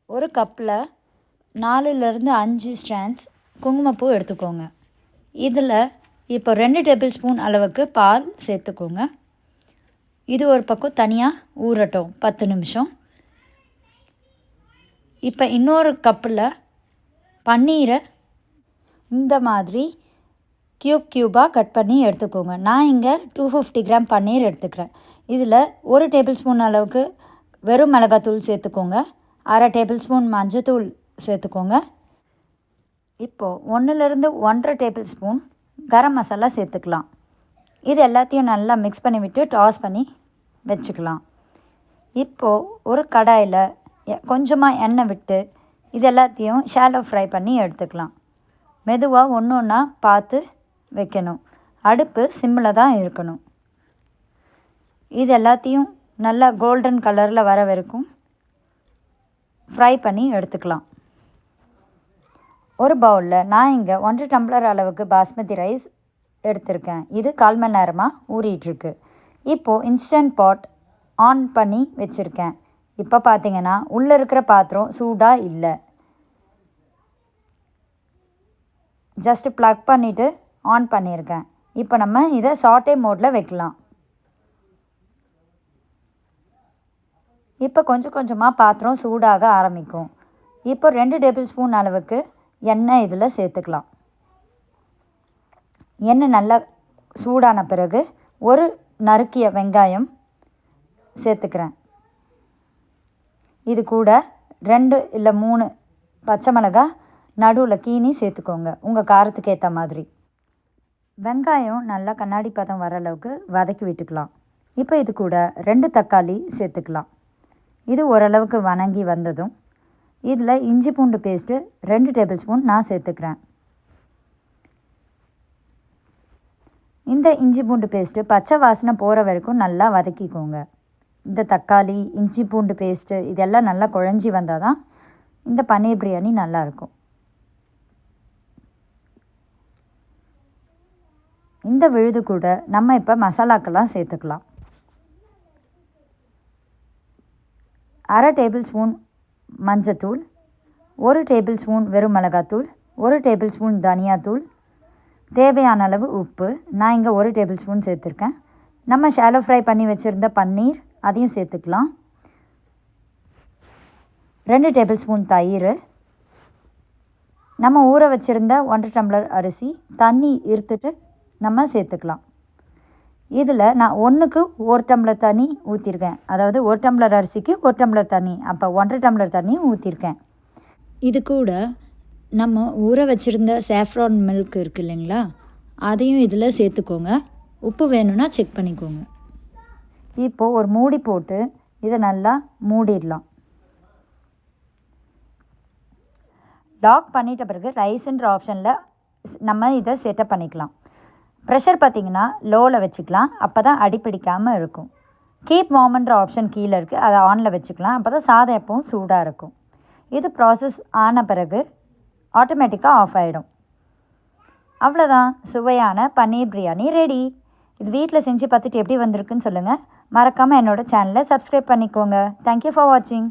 ஒரு கப்பில் 4லேருந்து 5 ஸ்ட்ராண்ட்ஸ் குங்குமப்பூ எடுத்துக்கோங்க. இதில் இப்போ 2 டேபிள் ஸ்பூன் அளவுக்கு பால் சேர்த்துக்கோங்க. இது ஒரு பக்கம் தனியாக ஊறட்டும் 10 நிமிஷம். இப்போ இன்னொரு கப்பில் பன்னீரை இந்த மாதிரி க்யூபாக கட் பண்ணி எடுத்துக்கோங்க. நான் இங்கே 250 கிராம் பன்னீர் எடுத்துக்கிறேன். இதில் 1 டேபிள் ஸ்பூன் அளவுக்கு வெறும் மிளகாத்தூள் சேர்த்துக்கோங்க. 1/2 டேபிள் ஸ்பூன் மஞ்சத்தூள் சேர்த்துக்கோங்க. இப்போது 1லேருந்து 1.5 டேபிள் ஸ்பூன் கரம் மசாலா சேர்த்துக்கலாம். இது எல்லாத்தையும் நல்லா மிக்ஸ் பண்ணி விட்டு டாஸ் பண்ணி வச்சுக்கலாம். இப்போது ஒரு கடாயில் கொஞ்சமாக எண்ணெய் விட்டு இது எல்லாத்தையும் ஷாலோ ஃப்ரை பண்ணி எடுத்துக்கலாம். மெதுவாக ஒன்று ஒன்றா பார்த்து வைக்கணும். அடுப்பு சிம்மில் தான் இருக்கணும். இது எல்லாத்தையும் நல்லா கோல்டன் கலரில் வர வரைக்கும் ஃப்ரை பண்ணி எடுத்துக்கலாம். ஒரு பவுலில் நான் இங்கே 1 டம்ளர் அளவுக்கு பாஸ்மதி ரைஸ் எடுத்திருக்கேன். இது 1/4 மணி நேரமாக ஊறிட்டுருக்கு. இப்போது இன்ஸ்டன்ட் பாட் ஆன் பண்ணி வச்சுருக்கேன். இப்போ பார்த்தீங்கன்னா உள்ளே இருக்கிற பாத்திரம் சூடாக இல்லை. ஜஸ்ட்டு ப்ளக் பண்ணிவிட்டு ஆன் பண்ணியிருக்கேன். இப்போ நம்ம இதை சாட்டே மோடில் வைக்கலாம். இப்போ கொஞ்சம் கொஞ்சமாக பாத்திரம் சூடாக ஆரம்பிக்கும். இப்போ 2 டேபிள் ஸ்பூன் அளவுக்கு எண்ணெய் இதில் சேர்த்துக்கலாம். எண்ணெய் நல்லா சூடான பிறகு ஒரு நறுக்கிய வெங்காயம் சேர்த்துக்கிறேன். இது கூட 2 இல்லை 3 பச்சை மிளகாய் நடுவில் கீனி சேர்த்துக்கோங்க, உங்கள் காரத்துக்கு ஏற்ற மாதிரி. வெங்காயம் நல்லா கண்ணாடி பதம் வர அளவுக்கு வதக்கி விட்டுக்கலாம். இப்போ இது கூட 2 தக்காளி சேர்த்துக்கலாம். இது ஓரளவுக்கு வணங்கி வந்ததும் இதில் இஞ்சி பூண்டு பேஸ்ட்டு 2 டேபிள் ஸ்பூன் நான் சேர்த்துக்கிறேன். இந்த இஞ்சி பூண்டு பேஸ்ட்டு பச்சை வாசனை போகிற வரைக்கும் நல்லா வதக்கிக்கோங்க. இந்த தக்காளி இஞ்சி பூண்டு பேஸ்ட்டு இதெல்லாம் நல்லா குழஞ்சி வந்தால் தான் இந்த பன்னீர் பிரியாணி நல்லாயிருக்கும். இந்த விழுது கூட நம்ம இப்போ மசாலாக்கெல்லாம் சேர்த்துக்கலாம். 1/2 டேபிள் ஸ்பூன் மஞ்சத்தூள், 1 டேபிள் ஸ்பூன் வெறும் மிளகாத்தூள், 1 டேபிள் ஸ்பூன் தனியாத்தூள், தேவையான அளவு உப்பு. நான் இங்கே 1 டேபிள் ஸ்பூன் சேர்த்துருக்கேன். நம்ம ஷாலோ ஃப்ரை பண்ணி வச்சுருந்த பன்னீர் அதையும் சேர்த்துக்கலாம். 2 டேபிள் ஸ்பூன் தயிர், நம்ம ஊற வச்சுருந்த 1 டம்ளர் அரிசி தண்ணி இருத்துட்டு நம்ம சேர்த்துக்கலாம். இதில் நான் 1க்கு 1 டம்ளர் தண்ணி ஊற்றிருக்கேன். அதாவது 1 டம்ளர் அரிசிக்கு 1 டம்ளர் தண்ணி, அப்போ 1.5 டம்ளர் தண்ணி ஊற்றிருக்கேன். இது கூட நம்ம ஊற வச்சுருந்த சாஃப்ரான் மில்க் இருக்குது இல்லைங்களா, அதையும் இதில் சேர்த்துக்கோங்க. உப்பு வேணும்னா செக் பண்ணிக்கோங்க. இப்போது ஒரு மூடி போட்டு இதை நல்லா மூடிடலாம். லாக் பண்ணிட்ட பிறகு ரைஸ்ன்ற ஆப்ஷனில் நம்ம இதை செட்டப் பண்ணிக்கலாம். ப்ரெஷர் பார்த்திங்கன்னா லோவில் வச்சுக்கலாம், அப்போ தான் அடிப்பிடிக்காமல் இருக்கும். கீப் வார்ம்ன்ற ஆப்ஷன் கீழே இருக்குது, அதை ஆனில் வச்சுக்கலாம், அப்போ தான் சாதம் எப்பவும் சூடாக இருக்கும். இது ப்ராசஸ் ஆன பிறகு ஆட்டோமேட்டிக்காக ஆஃப் ஆகிடும். அவ்வளோதான், சுவையான பன்னீர் பிரியாணி ரெடி. இது வீட்டில் செஞ்சு பார்த்துட்டு எப்படி வந்திருக்குன்னு சொல்லுங்கள். மறக்காமல் என்னோடய சேனலை சப்ஸ்கிரைப் பண்ணிக்கோங்க. தேங்க்யூ ஃபார் வாட்சிங்.